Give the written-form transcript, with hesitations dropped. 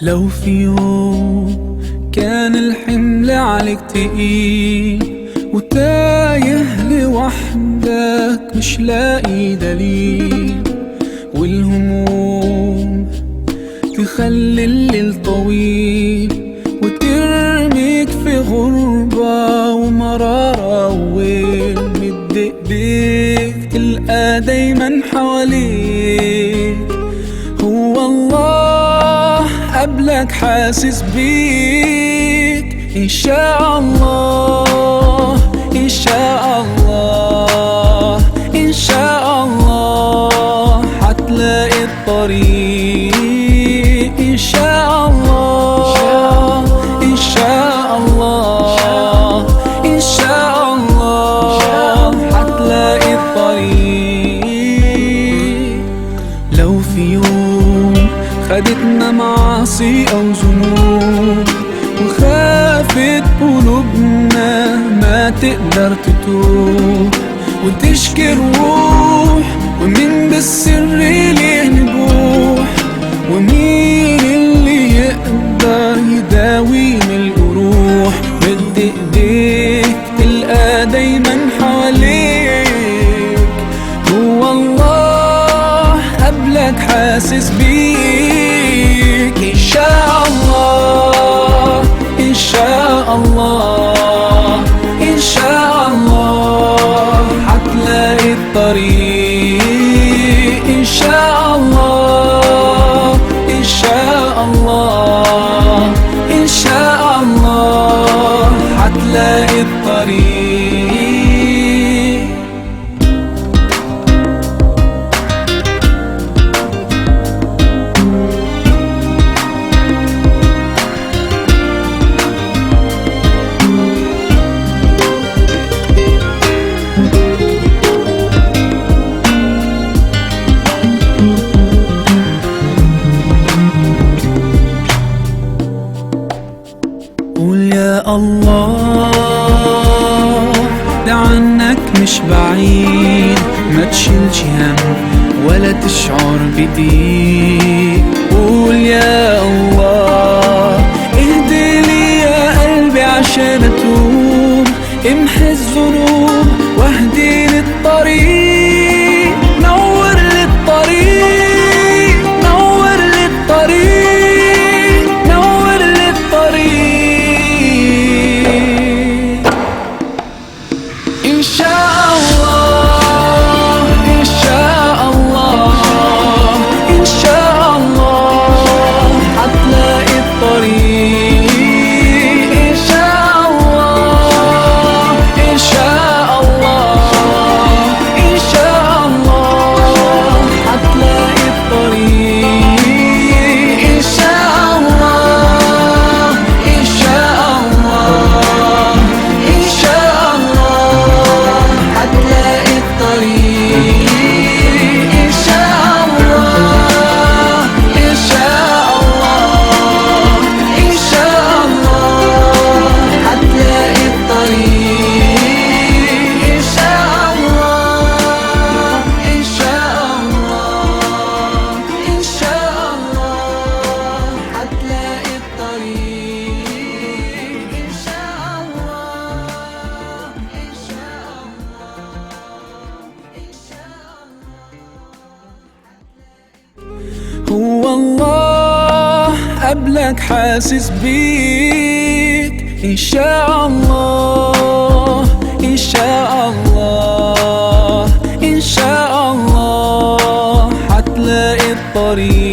لو في يوم كان الحمل عليك تقيل وتايه لوحدك مش لاقي دليل، والهموم تخلي الليل طويل وترميك في غربة ومرارة وويل، مد ايديك تلقى دايما حواليك هو الله قبلك حاسس بيك. إن شاء الله إن شاء الله إن شاء الله حتلاقي الطريق. إن شاء الله إن شاء الله إن شاء الله حتلاقي الطريق. لو في يوم خدتنا معاصي أو ذنوب وخافت قلوبنا ما تقدر تتوب وتشكي الروح، ومين بالسر ليه نبوح، ومين اللي يقدر يداوي من الجروح، مد ايديك تلقى دايما حواليك هو الله قبلك حاسس بيك. إن شاء الله إن شاء الله إن شاء الله حتلاقي الطريق. إن شاء الله إن شاء الله إن شاء الله حتلاقي الطريق. قول يا الله ده عنك مش بعيد، ما تشيلش هم ولا تشعر بضيق. قول يا الله اهدي لي يا قلبي عشان اتوب، امحي الذنوب واهدي للطريق، نور للطريق نور للطريق نور للطريق. إن شاء الله إن شاء الله إن شاء الله حتلاقي الطريق. إن شاء الله إن شاء الله إن شاء الله حتلاقي الطريق. إن شاء الله إن شاء الله إن شاء الله حتلاقي الطريق. إن شاء الله إن شاء الله إن شاء الله حتلاقي الطريق. إن شاء الله إن شاء الله إن شاء الله حتلاقي الطريق. إن شاء الله إن شاء الله هو الله قبلك حاسس بيك. إن شاء الله إن شاء الله إن شاء الله حتلاقي الطريق.